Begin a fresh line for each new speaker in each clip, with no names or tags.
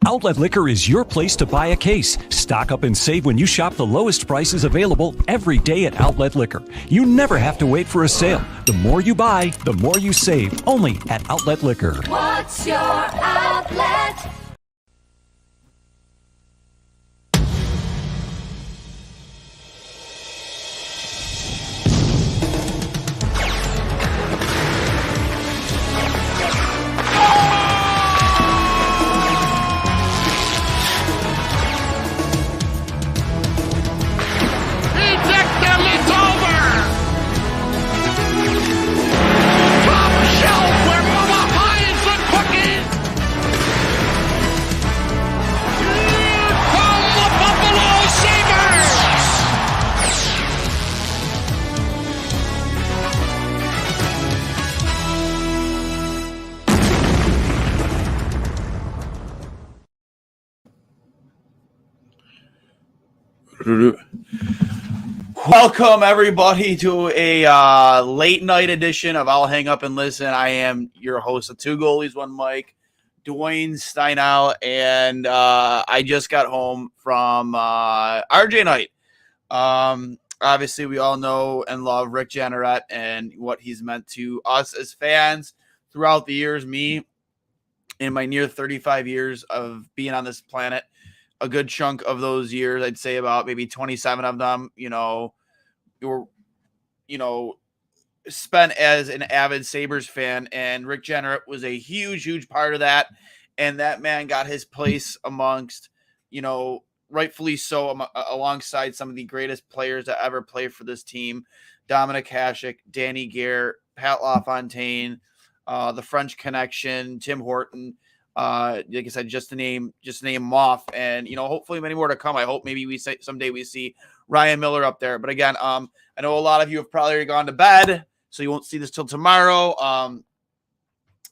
Outlet Liquor is your place to buy a case. Stock up and save when you shop the lowest prices available every day at Outlet Liquor. You never have to wait for a sale. The more you buy, the more you save. Only at Outlet Liquor.
What's your outlet?
Welcome, everybody, to a late night edition of I'll Hang Up and Listen. I am your host of Two Goalies, One Mic, Duane Steinow, and I just got home from RJ night. Obviously, we all know and love Rick Jeanneret and what he's meant to us as fans throughout the years. Me, in my near 35 years of being on this planet, a good chunk of those years, I'd say about maybe 27 of them, were, spent as an avid Sabres fan, and Rick Jeanneret was a huge, huge part of that. And that man got his place amongst, rightfully so, alongside some of the greatest players that ever played for this team. Dominic Hasek, Danny Gare, Pat LaFontaine, the French Connection, Tim Horton. Like I said, just to name them off, and hopefully many more to come. I hope maybe someday we see Ryan Miller up there. But again, I know a lot of you have probably already gone to bed, so you won't see this till tomorrow.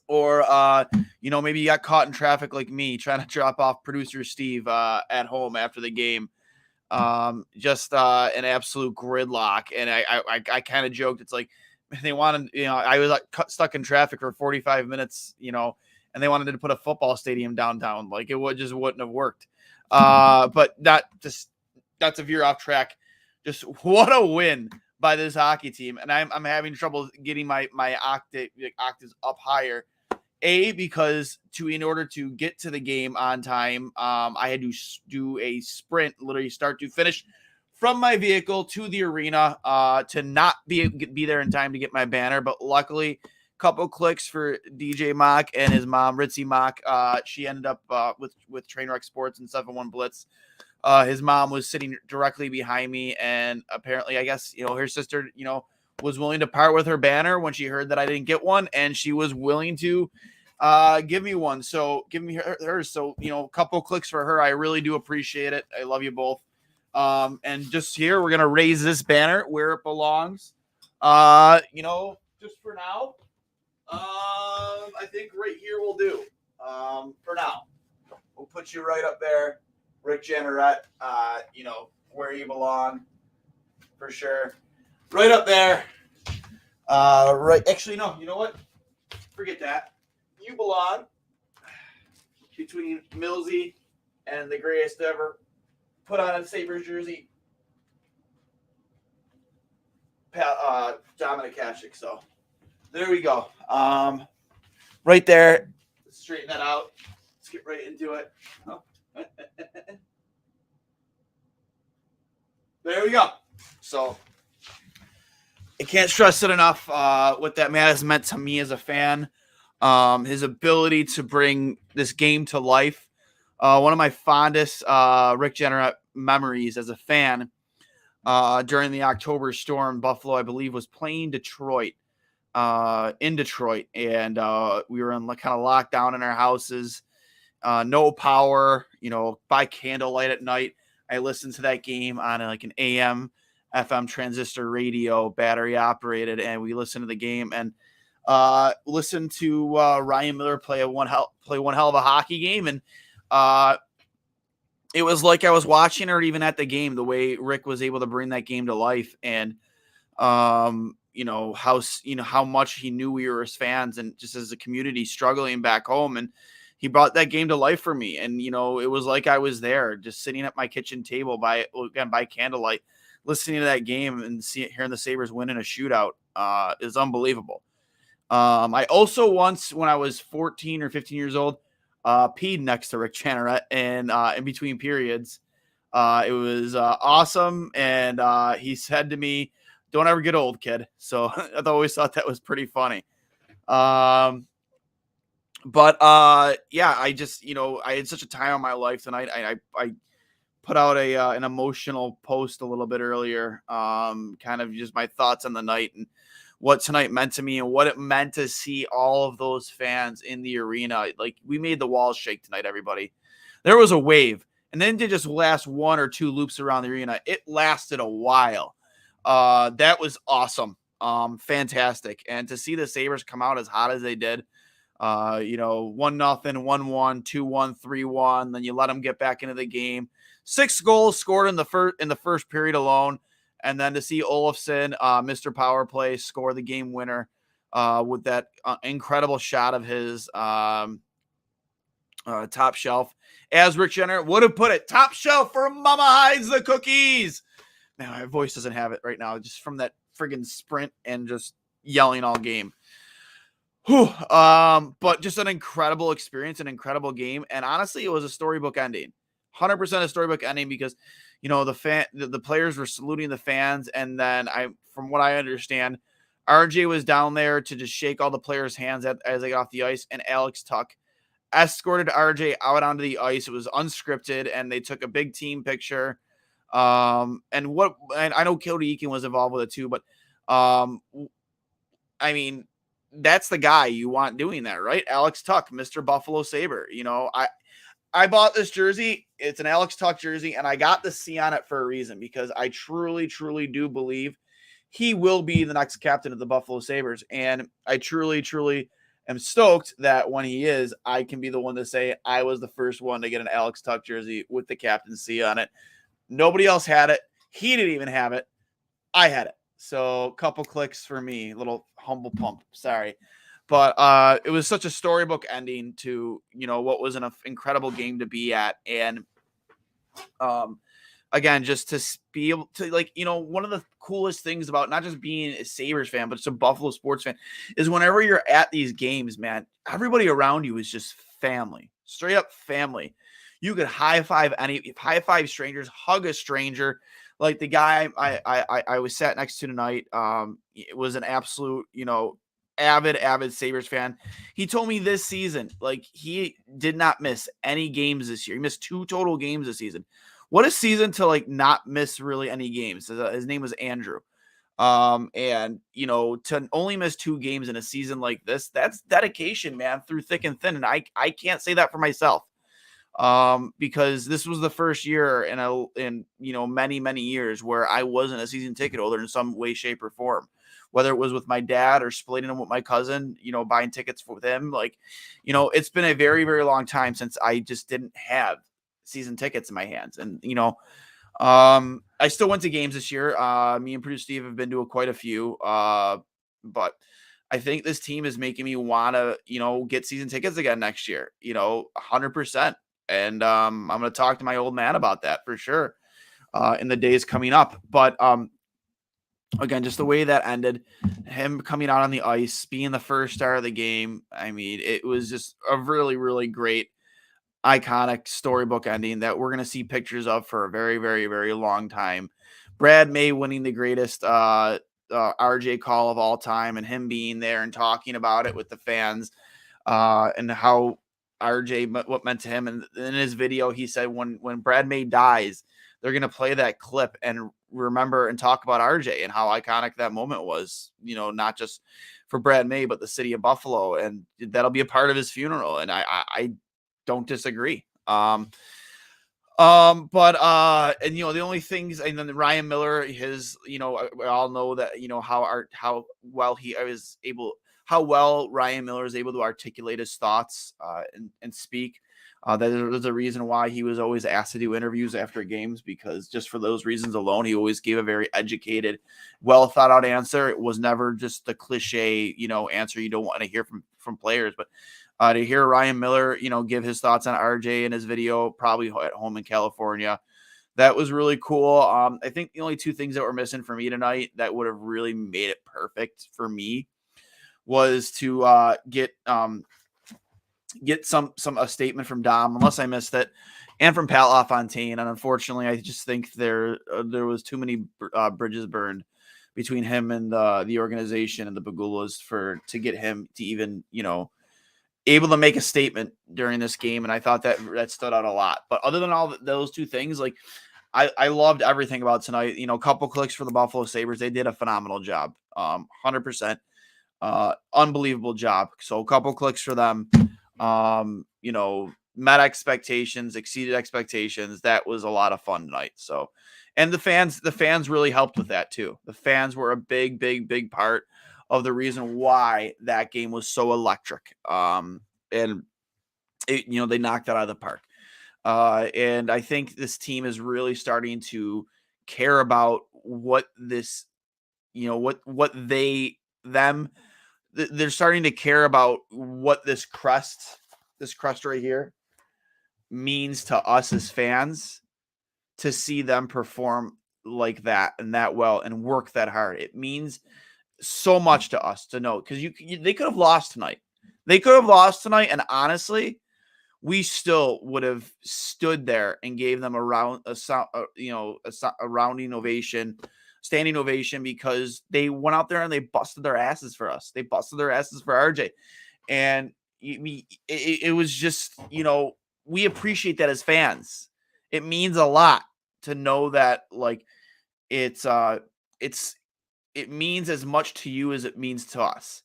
Or maybe you got caught in traffic like me, trying to drop off producer Steve at home after the game. Just an absolute gridlock, and I kind of joked. It's like they wanted, I was stuck in traffic for 45 minutes, and they wanted to put a football stadium downtown. Like it wouldn't have worked. But that's a veer off track. Just what a win by this hockey team. And I'm having trouble getting my octaves up higher. Because in order to get to the game on time, I had to do a sprint, literally start to finish, from my vehicle to the arena to not be there in time to get my banner. But luckily, couple clicks for DJ Mock and his mom, Ritzy Mock. She ended up with Trainwreck Sports and 7-1 Blitz. His mom was sitting directly behind me, and apparently, I guess, her sister, was willing to part with her banner when she heard that I didn't get one, and she was willing to give me one. So give me hers. So, a couple clicks for her. I really do appreciate it. I love you both. And just here, we're going to raise this banner where it belongs. Just for now. I think right here will do. For now, we'll put you right up there, Rick Jeanneret. Where you belong, for sure. Right up there. Right. Actually, no. You know what? Forget that. You belong between Millsy and the greatest ever put on a Sabres jersey, Dominic Hasek. So. There we go. Right there. Let's straighten that out. Let's get right into it. There we go. So I can't stress it enough what that man has meant to me as a fan. His ability to bring this game to life. One of my fondest Rick Jeanneret memories as a fan during the October storm. Buffalo, I believe, was playing Detroit. In Detroit, and we were in kind of lockdown in our houses, no power, by candlelight at night. I listened to that game on an AM FM transistor radio, battery operated, and we listened to the game and listened to Ryan Miller play one hell of a hockey game. And it was like I was watching or even at the game, the way Rick was able to bring that game to life. And, how much he knew we were as fans and just as a community struggling back home. And he brought that game to life for me. And, it was like I was there just sitting at my kitchen table by candlelight, listening to that game and hearing the Sabres win in a shootout is unbelievable. I also once, when I was 14 or 15 years old, peed next to Rick Jeanneret and in between periods. It was awesome. And he said to me, "Don't ever get old, kid." So I always thought that was pretty funny. Yeah, I just, I had such a time in my life tonight. I put out an emotional post a little bit earlier, kind of just my thoughts on the night and what tonight meant to me and what it meant to see all of those fans in the arena. Like, we made the walls shake tonight, everybody. There was a wave, and then did just last one or two loops around the arena. It lasted a while. That was awesome. Fantastic. And to see the Sabres come out as hot as they did, 1-0, 1-1, 2-1, 3-1. Then you let them get back into the game. 6 goals scored in the first period alone. And then to see Olofsson, Mr. Power Play, score the game winner with that incredible shot of his top shelf. As Rick Jeanneret would have put it, top shelf for Mama hides the cookies. Man, my voice doesn't have it right now, just from that friggin' sprint and just yelling all game. Whew. But just an incredible experience, an incredible game. And honestly, it was a storybook ending. 100% a storybook ending because, the players were saluting the fans. And then from what I understand, RJ was down there to just shake all the players' hands as they got off the ice. And Alex Tuck escorted RJ out onto the ice. It was unscripted, and they took a big team picture. And I know Cody Eakin was involved with it too, but, that's the guy you want doing that, right? Alex Tuck, Mr. Buffalo Sabre. I bought this jersey. It's an Alex Tuck jersey, and I got the C on it for a reason, because I truly, truly do believe he will be the next captain of the Buffalo Sabres. And I truly, truly am stoked that when he is, I can be the one to say I was the first one to get an Alex Tuck jersey with the captain C on it. Nobody else had it. He didn't even have it. I had it. So couple clicks for me, little humble pump. Sorry. But it was such a storybook ending to, what was an incredible game to be at. And again, just to be able to, one of the coolest things about not just being a Sabres fan, but just a Buffalo sports fan, is whenever you're at these games, man, everybody around you is just family, straight up family. You could high five strangers, hug a stranger. Like the guy I was sat next to tonight, it was an absolute, avid Sabres fan. He told me this season, like, he did not miss any games this year. He missed 2 total games this season. What a season to not miss really any games. His name was Andrew. And to only miss 2 games in a season like this, that's dedication, man, through thick and thin. And I can't say that for myself. Because this was the first year in many years where I wasn't a season ticket holder in some way, shape, or form, whether it was with my dad or splitting them with my cousin, buying tickets with him. It's been a very, very long time since I just didn't have season tickets in my hands. And, I still went to games this year. Me and producer Steve have been to quite a few, but I think this team is making me want to, get season tickets again next year, 100%. And I'm going to talk to my old man about that for sure in the days coming up. But again, just the way that ended, him coming out on the ice, being the first star of the game. I mean, it was just a really, really great, iconic storybook ending that we're going to see pictures of for a very, very, very long time. Brad May winning the greatest RJ call of all time, and him being there and talking about it with the fans and how RJ, what meant to him. And in his video, he said when Brad May dies, they're going to play that clip and remember and talk about RJ and how iconic that moment was, not just for Brad May, but the city of Buffalo. And that'll be a part of his funeral. And I don't disagree. And the only things, and then Ryan Miller, his, we all know that, how well Ryan Miller is able to articulate his thoughts and speak. There's a reason why he was always asked to do interviews after games, because just for those reasons alone, he always gave a very educated, well thought out answer. It was never just the cliche, answer you don't want to hear from players. But to hear Ryan Miller, give his thoughts on RJ in his video, probably at home in California, that was really cool. I think the only two things that were missing for me tonight that would have really made it perfect for me was to get a statement from Dom, unless I missed it, and from Pat LaFontaine. And unfortunately, I just think there was too many bridges burned between him and the organization and the Bagulas to get him to even able to make a statement during this game. And I thought that stood out a lot. But other than all those two things, like I loved everything about tonight. A couple clicks for the Buffalo Sabres. They did a phenomenal job. 100%. Unbelievable job. So a couple clicks for them. Met expectations, exceeded expectations. That was a lot of fun tonight. So, and the fans really helped with that too. The fans were a big part of the reason why that game was so electric. And they knocked it out of the park. And I think this team is really starting to care about what this, they're starting to care about what this crest right here means to us as fans, to see them perform like that and that well and work that hard. It means so much to us to know, because they could have lost tonight. And honestly, we still would have stood there and gave them a rounding ovation, standing ovation, because they went out there and they busted their asses for us. They busted their asses for RJ. And it was just, we appreciate that as fans. It means a lot to know that, like, it means as much to you as it means to us.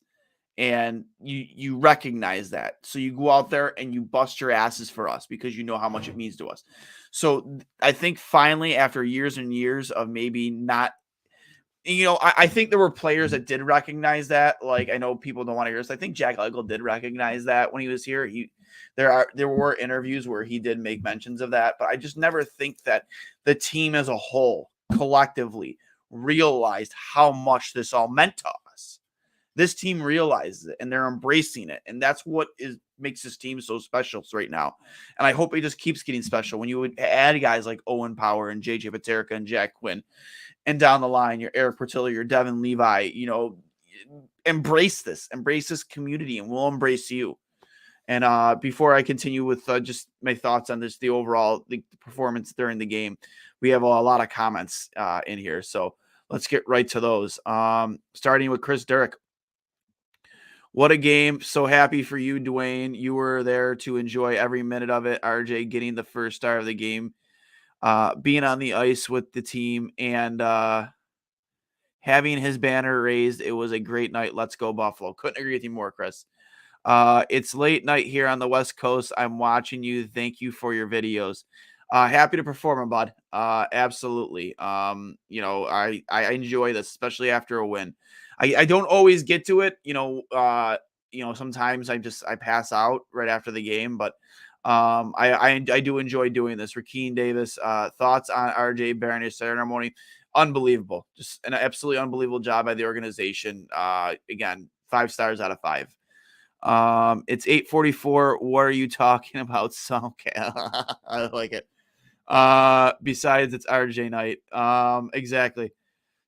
And you recognize that. So you go out there and you bust your asses for us because you know how much it means to us. So I think finally, after years and years of maybe not, I think there were players that did recognize that. Like, I know people don't want to hear this. I think Jack Eichel did recognize that when he was here. There were interviews where he did make mentions of that, but I just never think that the team as a whole collectively realized how much this all meant to us. This team realizes it and they're embracing it. And that's what makes this team so special right now. And I hope it just keeps getting special. When you would add guys like Owen Power and JJ Paterka and Jack Quinn, and down the line, your Eric Portillo, your Devin Levi, embrace this community, and we'll embrace you. And before I continue with just my thoughts on the overall performance during the game, we have a lot of comments in here. So let's get right to those. Starting with Chris Durrick. What a game. So happy for you, Duane. You were there to enjoy every minute of it. RJ getting the first star of the game, being on the ice with the team, and having his banner raised. It was a great night. Let's go Buffalo. Couldn't agree with you more, Chris. It's late night here on the West Coast. I'm watching you. Thank you for your videos. Happy to perform, bud. Absolutely. I enjoy this, especially after a win. I don't always get to it. Sometimes I pass out right after the game, but I do enjoy doing this. Rakeem Davis, thoughts on RJ Barron's ceremony? Unbelievable. Just an absolutely unbelievable job by the organization. Again, 5 stars out of 5. It's 8:44. What are you talking about? So, okay. I like it. Besides, it's RJ night. Exactly.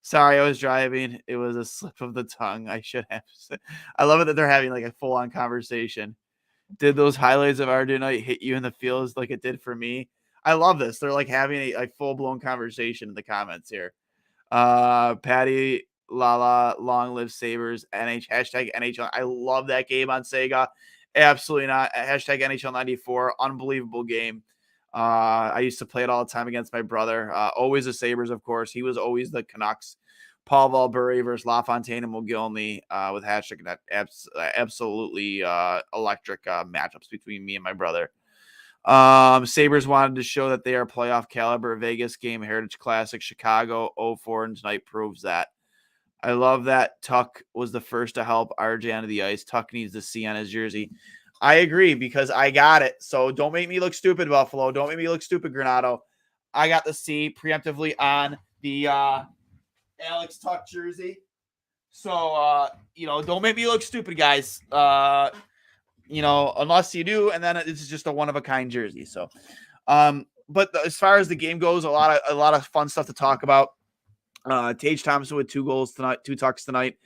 Sorry, I was driving. It was a slip of the tongue. I should have said. I love it that they're having like a full-on conversation. Did those highlights of RJ night hit you in the feels like it did for me? I love this. They're like having a full-blown conversation in the comments here. Patty Lala, long live Sabres, hashtag NHL. I love that game on Sega. Absolutely not. Hashtag NHL 94. Unbelievable game. I used to play it all the time against my brother. Always the Sabres, of course. He was always the Canucks. Paul Valbury versus LaFontaine and Mogilny with hashtag. Absolutely electric matchups between me and my brother. Sabres wanted to show that they are playoff caliber. Vegas game, Heritage Classic, Chicago 0-4, and tonight proves that. I love that Tuck was the first to help RJ onto the ice. Tuck needs the C on his jersey. I agree because I got it. So don't make me look stupid, Buffalo. Don't make me look stupid, Granado. I got the C preemptively on the Alex Tuck jersey. So don't make me look stupid, guys. Unless you do, and then it's just a one of a kind jersey. So, but as far as the game goes, a lot of fun stuff to talk about. Tage Thompson with 2 goals tonight, 2 tucks tonight,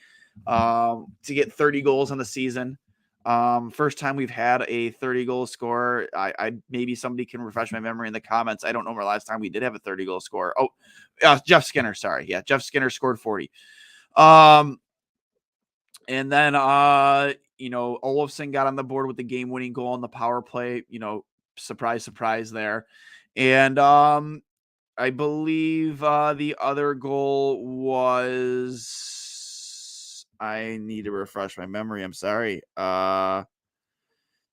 to get 30 goals on the season. First time we've had a 30-goal scorer. I maybe somebody can refresh my memory in the comments. I don't know the last time we did have a 30-goal scorer. Jeff Skinner. Sorry, yeah, Jeff Skinner scored 40. And then Olofsson got on the board with the game-winning goal on the power play. Surprise there. And I believe the other goal was, I need to refresh my memory. I'm sorry.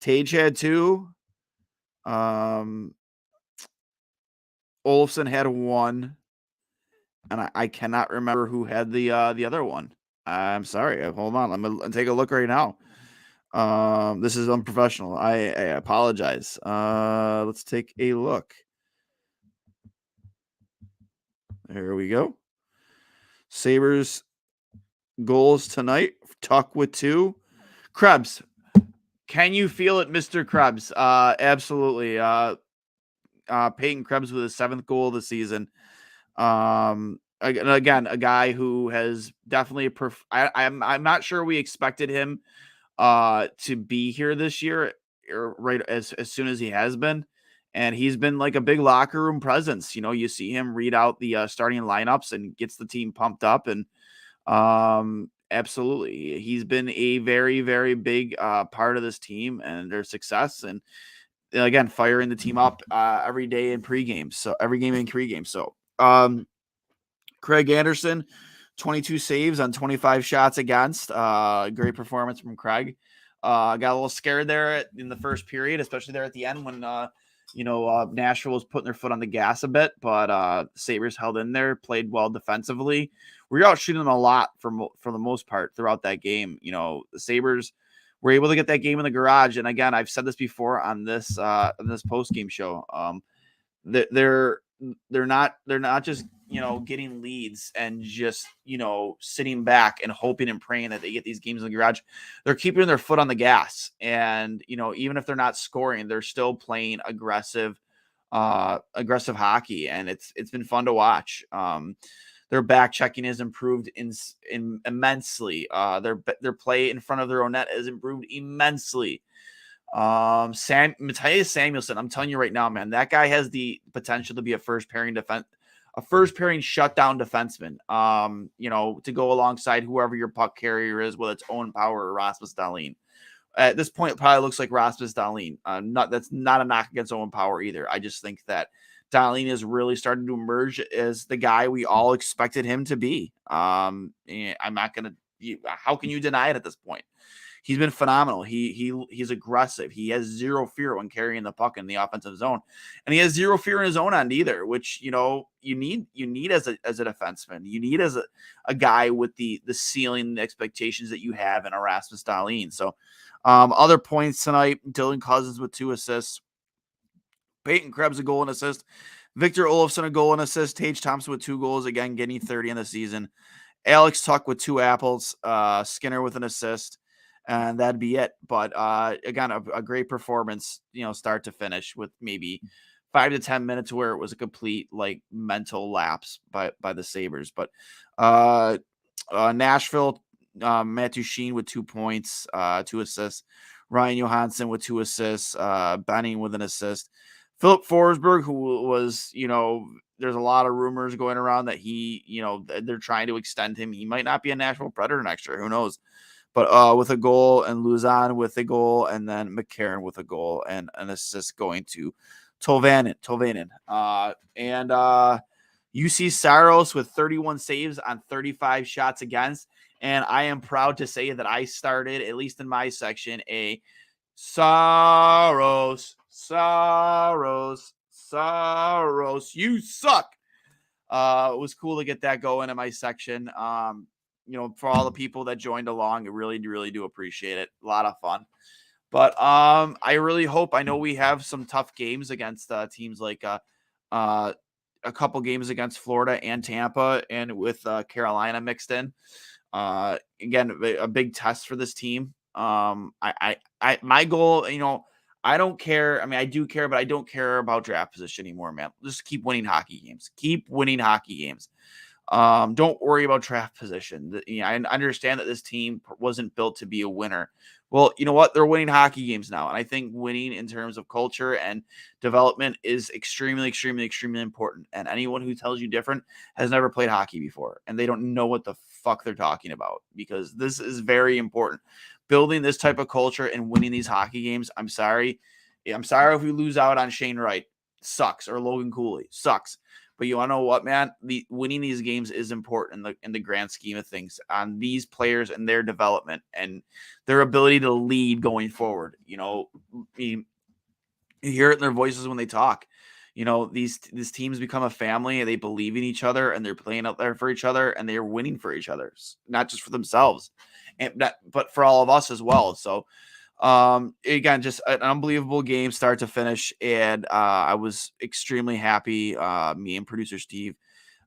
Tage had 2. Olofsson had 1. And I cannot remember who had the other one. I'm sorry. Hold on. I'm going to take a look right now. This is unprofessional. I apologize. Let's take a look. There we go. Sabres goals tonight. Tuck with 2. Krebs. Can you feel it, Mr. Krebs? Absolutely. Peyton Krebs with his 7th goal of the season. Again, a guy who has definitely I'm not sure we expected him to be here this year, or right as soon as he has been. And he's been like a big locker room presence. You see him read out the starting lineups and gets the team pumped up. And absolutely, he's been a very, very big part of this team and their success. And again, firing the team up every day in pregame. So every game in pregame. So Craig Anderson, 22 saves on 25 shots against. Great performance from Craig. Got a little scared there in the first period, especially there at the end when Nashville was putting their foot on the gas a bit, but Sabres held in there, played well defensively. We were out shooting them a lot for the most part throughout that game. The Sabres were able to get that game in the garage. And again, I've said this before on this post game show. They're not just getting leads and just sitting back and hoping and praying that they get these games in the garage. They're keeping their foot on the gas, and even if they're not scoring, they're still playing aggressive hockey, and it's been fun to watch. Their back checking has improved immensely. Their play in front of their own net has improved immensely. Matthias Samuelsson, I'm telling you right now, man, that guy has the potential to be a first pairing shutdown defenseman. To go alongside whoever your puck carrier is, whether it's Owen Power or Rasmus Dahlin. At this point, it probably looks like Rasmus Dahlin. That's not a knock against Owen Power either. I just think that Dahlin is really starting to emerge as the guy we all expected him to be. I'm not gonna. How can you deny it at this point? He's been phenomenal. He's aggressive. He has zero fear when carrying the puck in the offensive zone, and he has zero fear in his own end either. Which you need as a defenseman. You need as a guy with the ceiling and the expectations that you have in Rasmus Dahlin. So, other points tonight: Dylan Cousins with 2 assists, Peyton Krebs a goal and assist, Victor Olofsson a goal and assist, Tage Thompson with 2 goals, again getting 30 in the season, Alex Tuck with 2 apples, Skinner with an assist. And that'd be it. But again, a great performance, start to finish, with maybe 5 to 10 minutes where it was a complete mental lapse by the Sabres. But Nashville, Matthew Sheen with 2 points, 2 assists, Ryan Johansson with 2 assists, Benning with an assist, Philip Forsberg, who was, there's a lot of rumors going around that they're trying to extend him. He might not be a Nashville Predator next year. Who knows? But with a goal, and Luzon with a goal, and then McCarron with a goal and an assist going to Tolvanen. And UC Saros with 31 saves on 35 shots against. And I am proud to say that I started, at least in my section, a Saros, you suck. It was cool to get that going in my section. For all the people that joined along, I really, really do appreciate it. A lot of fun. But I really hope. I know we have some tough games against teams like a couple games against Florida and Tampa, and with Carolina mixed in. Again, a big test for this team. My goal, I don't care. I mean, I do care, but I don't care about draft position anymore, man. Just keep winning hockey games. Keep winning hockey games. Don't worry about draft position. I understand that this team wasn't built to be a winner. Well, you know what? They're winning hockey games now. And I think winning in terms of culture and development is extremely, extremely, extremely important. And anyone who tells you different has never played hockey before. And they don't know what the fuck they're talking about, because this is very important. Building this type of culture and winning these hockey games. I'm sorry. I'm sorry if we lose out on Shane Wright. Sucks. Or Logan Cooley. Sucks. But you want to know what, man? Winning these games is important in the grand scheme of things on these players and their development and their ability to lead going forward. You hear it in their voices when they talk. These teams become a family, and they believe in each other, and they're playing out there for each other, and they're winning for each other, not just for themselves, but for all of us as well. So, again, just an unbelievable game start to finish, and I was extremely happy. Me and producer Steve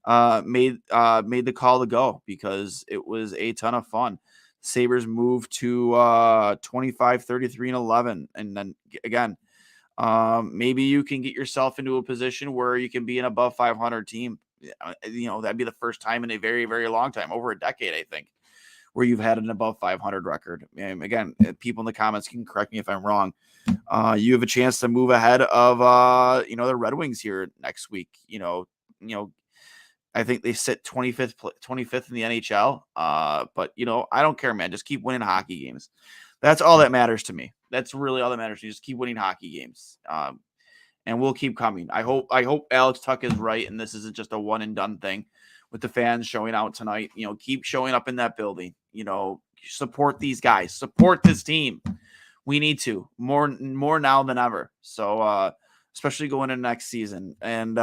made the call to go, because it was a ton of fun. Sabres moved to 25, 33, and 11, and then again, maybe you can get yourself into a position where you can be an above 500 team. That'd be the first time in a very, very long time, over a decade, I think, where you've had an above 500 record. And again, people in the comments can correct me if I'm wrong. You have a chance to move ahead of the Red Wings here next week. I think they sit 25th in the NHL. But I don't care, man. Just keep winning hockey games. That's all that matters to me. That's really all that matters to me. Just keep winning hockey games. And we'll keep coming. I hope Alex Tuck is right, and this isn't just a one and done thing with the fans showing out tonight. Keep showing up in that building. Support these guys. Support this team. We need to more now than ever. So especially going into next season. And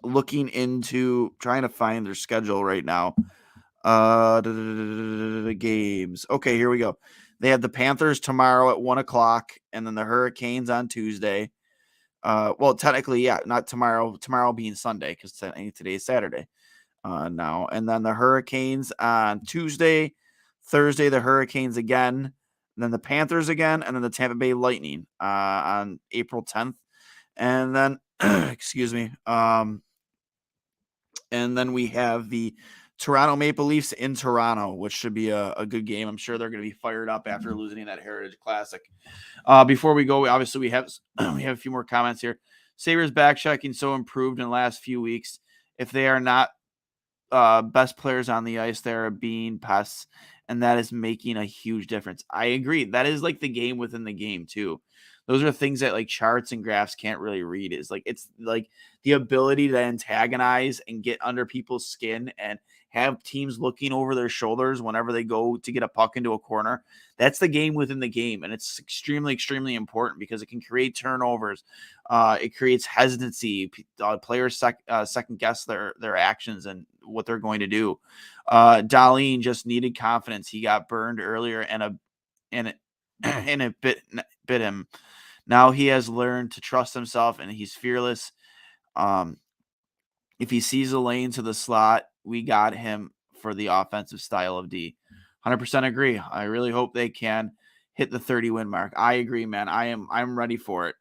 looking into trying to find their schedule right now. The games. Okay, here we go. They have the Panthers tomorrow at 1:00, and then the Hurricanes on Tuesday. Well, technically, yeah, not tomorrow. Tomorrow being Sunday, because today is Saturday now. And then the Hurricanes on Tuesday. Thursday, the Hurricanes again. And then the Panthers again, and then the Tampa Bay Lightning on April 10th. And then, excuse me, and then we have the Toronto Maple Leafs in Toronto, which should be a good game. I'm sure they're going to be fired up after losing that Heritage Classic. Before we go, we have a few more comments here. Sabres back checking so improved in the last few weeks. If they are not best players on the ice, they're being pests, and that is making a huge difference. I agree. That is like the game within the game too. Those are things that like charts and graphs can't really read. It's like the ability to antagonize and get under people's skin and have teams looking over their shoulders whenever they go to get a puck into a corner. That's the game within the game. And it's extremely, extremely important, because it can create turnovers. It creates hesitancy. Players second guess their actions and what they're going to do. Dahlin just needed confidence. He got burned earlier and it bit him. Now he has learned to trust himself, and he's fearless. If he sees a lane to the slot, we got him for the offensive style of D. 100% agree. I really hope they can hit the 30 win mark. I agree, man. I'm ready for it.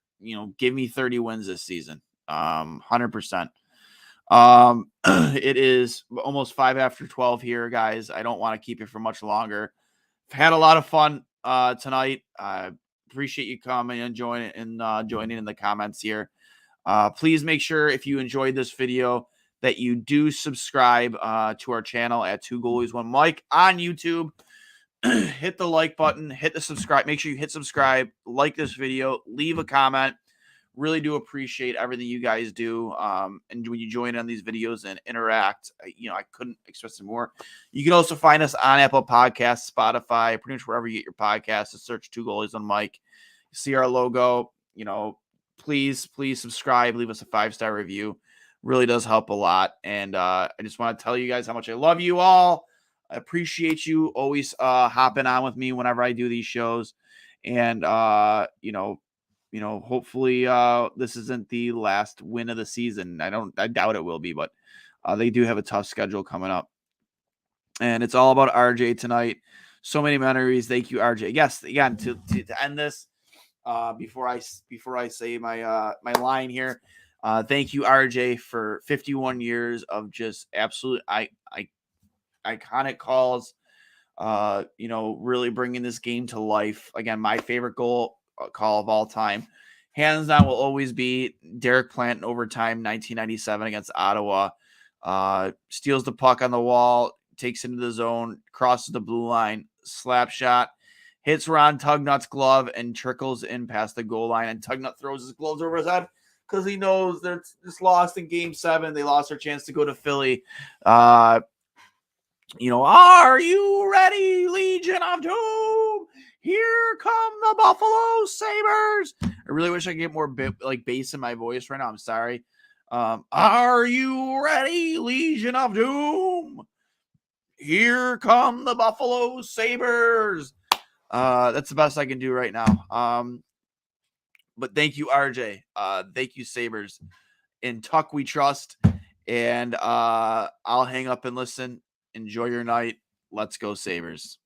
Give me 30 wins this season. 100%. It is almost 5 after 12 here, guys. I don't want to keep it for much longer. I've had a lot of fun tonight. I appreciate you coming and joining in the comments here. Please make sure, if you enjoyed this video, that you do subscribe to our channel at Two Goalies One Mic on YouTube. Hit the like button, hit the subscribe. Make sure you hit subscribe, like this video, leave a comment. Really do appreciate everything you guys do. And when you join on these videos and interact, I couldn't express it more. You can also find us on Apple Podcasts, Spotify, pretty much wherever you get your podcasts. Just search Two Goalies One Mic. You see our logo. Please subscribe. Leave us a 5-star review. Really does help a lot. And I just want to tell you guys how much I love you all. I appreciate you always hopping on with me whenever I do these shows. And hopefully this isn't the last win of the season. I doubt it will be, but they do have a tough schedule coming up. And it's all about RJ tonight. So many memories. Thank you, RJ. Yes, again, to end this, before I say my my line here, thank you, RJ, for 51 years of just absolute iconic calls. Really bringing this game to life. Again, my favorite goal call of all time, hands down, will always be Derek Plant in overtime, 1997 against Ottawa. Steals the puck on the wall, takes into the zone, crosses the blue line, slap shot, hits Ron Tugnut's glove, and trickles in past the goal line. And Tugnut throws his gloves over his head because he knows they're just lost in Game 7. They lost their chance to go to Philly. Are you ready, Legion of Doom? Here come the Buffalo Sabres. I really wish I could get more bass in my voice right now. I'm sorry. Are you ready, Legion of Doom? Here come the Buffalo Sabres. That's the best I can do right now. But thank you, RJ. Thank you, Sabres. In Tuck we trust. And I'll hang up and listen. Enjoy your night. Let's go, Sabres.